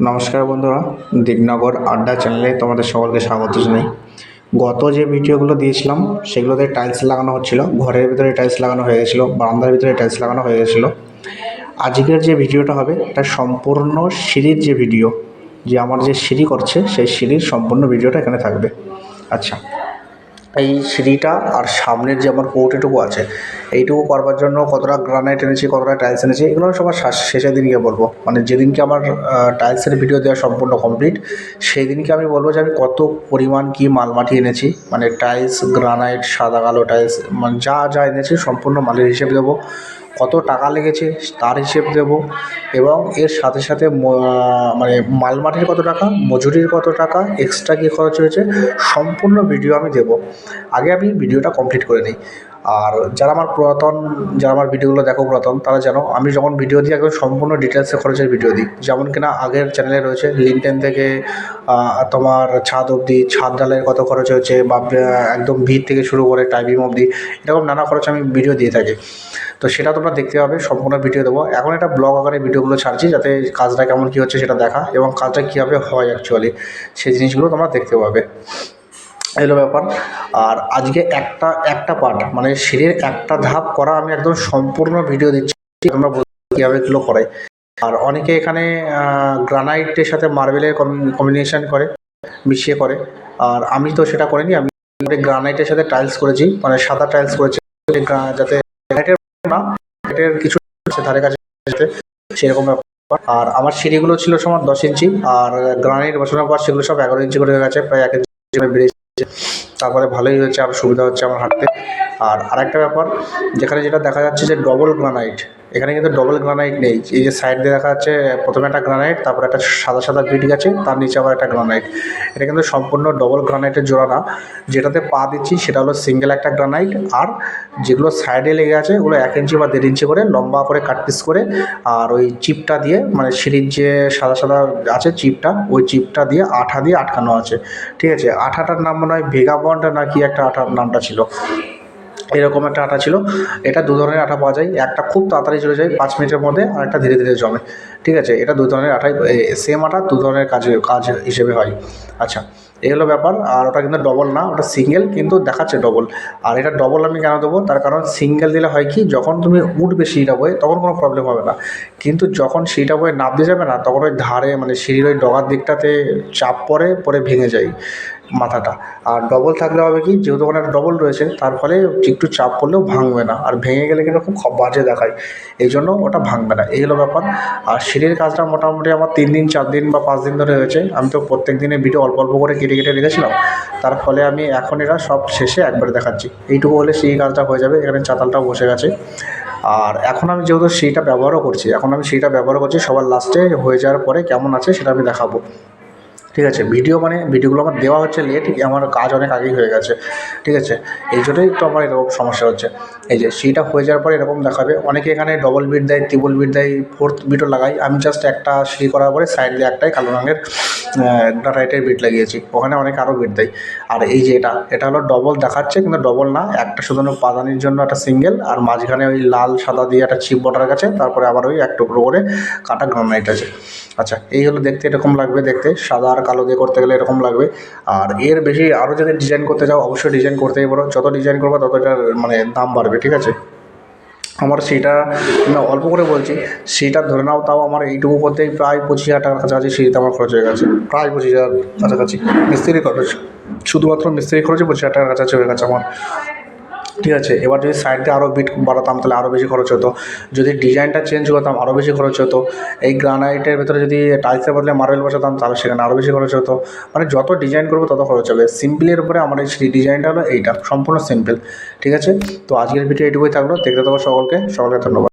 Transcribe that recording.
নমস্কার বন্ধুরা, দিকনগর আড্ডা চ্যানেলে তোমাদের সকলকে স্বাগত জানাই। গত যে ভিডিওগুলো দিয়েছিলাম সেগুলোতে টাইলস লাগানো হচ্ছিল, ঘরের ভিতরে টাইলস লাগানো হয়ে গেছিলো, বারান্দার ভিতরে টাইলস লাগানো হয়ে গেছিলো। আজকের যে ভিডিওটা হবে এটা সম্পূর্ণ সিঁড়ির যে ভিডিও, যে আমার যে সিঁড়ি করছে সেই সিঁড়ির সম্পূর্ণ ভিডিওটা এখানে থাকবে। আচ্ছা, এই সিঁড়িটা আর সামনের যে আমার কৌটিটুকু আছে এইটুকু করবার জন্য কতটা গ্রানাইট এনেছি, কতটা টাইলস এনেছি, এগুলো সবার শেষের দিনকে বলবো। মানে যেদিনকে আমার টাইলসের ভিডিও দেওয়া সম্পূর্ণ কমপ্লিট সেই দিনকে আমি বলবো যে আমি কত পরিমাণ কি মালমাটি এনেছি, মানে টাইলস, গ্রানাইট, সাদা কালো টাইলস, মানে যা যা এনেছি সম্পূর্ণ মালের হিসেব দেবো, কত টাকা লেগেছে তার হিসেব দেব, এবং এর সাথে সাথে মানে মালমাটির কত টাকা, মজুরির কত টাকা, এক্সট্রা কী খরচ হয়েছে, সম্পূর্ণ ভিডিও আমি দেব। আগে আমি ভিডিওটা কমপ্লিট করে নিই। আর যারা আমার ভিডিওগুলো দেখো পুরাতন, তারা জানো আমি যখন ভিডিও দিই একদম সম্পূর্ণ ডিটেলসে খরচের ভিডিও দিই। যেমন কিনা আগের চ্যানেলে রয়েছে লিনটেন থেকে তোমার ছাদ অবধি, ছাদ ঢালাইয়ের কত খরচ হয়েছে, বা একদম ভিত থেকে শুরু করে টাইপিং অবধি, এরকম নানা খরচ আমি ভিডিও দিয়ে থাকি। তো সেটা তোমরা দেখতে পাবে, সম্পূর্ণ ভিডিও দেবো। এখন একটা ব্লগ আকারে ভিডিওগুলো ছাড়ছি যাতে কাজটা কেমন কী হচ্ছে সেটা দেখা, এবং কাজটা কীভাবে হয় অ্যাকচুয়ালি সেই জিনিসগুলো তোমরা দেখতে পাবে। এলো ব্যাপার। আর আজকে একটা পার্ট, মানে সিঁড়ির একটা ধাপ করা আমি একদম সম্পূর্ণ ভিডিও দিচ্ছি, আমরা কীভাবে এগুলো করাই। আর অনেকে এখানে গ্রানাইটের সাথে মার্বেলের কম্বিনেশন করে, মিশিয়ে করে, আর আমি তো সেটা করিনি। আমি গ্রানাইটের সাথে টাইলস করেছি, মানে সাদা টাইলস করেছি, যাতে না এটার কিছু ধারে কাছে সেরকম ব্যাপার। আর আমার সিঁড়িগুলো ছিল সমান 10 ইঞ্চি, আর গ্রানাইট বসানোর পর সেগুলো সব 11 ইঞ্চি করে হয়ে গেছে, প্রায় 1 ইঞ্চি বেড়েছে। তারপরে ভালোই হয়েছে, আরও সুবিধা হচ্ছে আমার হাঁটতে। আর আরেকটা ব্যাপার, যেখানে যেটা দেখা যাচ্ছে যে ডবল গ্রানাইট, এখানে কিন্তু ডবল গ্রানাইট নেই। এই যে সাইড দিয়ে দেখা যাচ্ছে প্রথমে একটা গ্রানাইট, তারপর একটা সাদা সাদা বিট গেছে, তার নিচে আবার একটা গ্রানাইট। এটা কিন্তু সম্পূর্ণ ডবল গ্রানাইটের জোড়া না। যেটাতে পা দিচ্ছি সেটা হলো সিঙ্গেল একটা গ্রানাইট, আর যেগুলো সাইডে লেগে আছে ওগুলো 1 ইঞ্চি বা 1.5 ইঞ্চি করে লম্বা করে কাট পিস করে, আর ওই চিপটা দিয়ে, মানে সিঁড়ির যে সাদা সাদা আছে চিপটা, ওই চিপটা দিয়ে আঠা দিয়ে আটকানো আছে। ঠিক আছে, আঠাটার নাম মনে হয় ভেগাবন্ড না কি একটা আঠার নামটা ছিল, এরকম একটা আটা ছিল। এটা দু ধরনের আটা পাওয়া যায়, একটা খুব তাড়াতাড়ি চলে যায় 5 মিনিটের মধ্যে, আর একটা ধীরে ধীরে জমে। ঠিক আছে, এটা 2 ধরনের আটাই, সেম আটা 2 ধরনের কাজ হিসেবে হয়। আচ্ছা, এই হলো ব্যাপার। আর ওটা কিন্তু ডবল না, ওটা সিঙ্গেল, কিন্তু দেখাচ্ছে ডবল। আর এটা ডবল আমি কেন দেবো, তার কারণ সিঙ্গেল দিলে হয় কি, যখন তুমি উঠবে সিঁড়িটা বয়ে তখন কোনো প্রবলেম হবে না, কিন্তু যখন সিঁড়িটা বয়ে নামতে যাবে না, তখন ওই ধারে, মানে সিঁড়ির ওই ডগার দিকটাতে চাপ পরে ভেঙে যায় মাথাটা। আর ডবল থাকলে হবে কি, যেহেতু ওখানে একটা ডবল রয়েছে, তার ফলে একটু চাপ পড়লেও ভাঙবে না, আর ভেঙে গেলে কিন্তু খুব বাজে দেখায়, এই জন্য ওটা ভাঙবে না। এই হলো ব্যাপার। আর সিঁড়ির কাজটা মোটামুটি আমার 3 দিন 4 দিন বা 5 দিন ধরে হয়েছে। আমি তো প্রত্যেক দিনের ভিডিও অল্প অল্প করে কেটে কেটে রেখেছিলাম, তার ফলে আমি এখন এটা সব শেষে একবারে দেখাচ্ছি। এইটুকু হলে সেই কাজটা হয়ে যাবে। এখানে চাতালটাও বসে গেছে। আর এখন আমি যেহেতু সেইটা ব্যবহারও করছি, সবার লাস্টে হয়ে যাওয়ার পরে কেমন আছে সেটা আমি দেখাবো। ঠিক আছে, ভিডিওগুলো আমার দেওয়া হচ্ছে লেট, আমার কাজ অনেক আগেই হয়ে গেছে। ঠিক আছে, এই জন্যই তো আমার এরকম সমস্যা হচ্ছে। এই যে সিঁড়িটা হয়ে যাওয়ার পরে এরকম দেখাবে। অনেকে এখানে ডবল বিট দেয়, ট্রিপল বিট দেয়, 4th বিটও লাগাই। আমি জাস্ট একটা সিঁড়ি করার পরে সাইড দিয়ে একটাই কালো রঙের গ্রানাইটের বিট লাগিয়েছি, ওখানে অনেকে আরও বিট দেয়। আর এই যে এটা হলো ডবল দেখাচ্ছে, কিন্তু ডবল না, একটা শুধু পাদানির জন্য একটা সিঙ্গেল, আর মাঝখানে ওই লাল সাদা দিয়ে একটা চিপ বর্ডার গেছে, তারপরে আবার ওই এক টুকরো করে কাটা গ্রানাইট আছে। আচ্ছা, এই হলো দেখতে, এরকম লাগবে দেখতে, সাদা আর কালো দিয়ে করতে গেলে এরকম লাগবে। আর এর বেশি আরও যদি ডিজাইন করতে চাও অবশ্যই ডিজাইন করতেই পারো, যত ডিজাইন করবে তত এটার মানে দাম বাড়বে। ঠিক আছে, আমার সেইটা আমি অল্প করে বলছি, সেইটা ধরে নাও, তাও আমার এইটুকু করতেই প্রায় 25,000 টাকার কাছাকাছি সেইটা আমার খরচ হয়ে গেছে, প্রায় 25,000 কাছাকাছি মিস্ত্রি খরচ, শুধুমাত্র মিস্ত্রি খরচে 25,000 টাকার কাছাকাছি হয়ে গেছে আমার। ঠিক আছে, এবার যদি সাইড দিয়ে আরও বিট বাড়াতাম তাহলে আরও বেশি খরচ হতো, যদি ডিজাইনটা চেঞ্জ করতাম আরও বেশি খরচ হতো, এই গ্রানাইটের ভেতরে যদি টাইলসের বদলে মার্বেল বসাতাম তাহলে সেখানে আরও বেশি খরচ হতো। মানে যত ডিজাইন করবো তত খরচ হবে। সিম্পলের উপরে আমার এই ডিজাইনটা হলো এইটা, সম্পূর্ণ সিম্পল। ঠিক আছে, তো আজকের ভিডিও এইটুকুই থাকলো। দেখতে থাকো সকলকে ধন্যবাদ।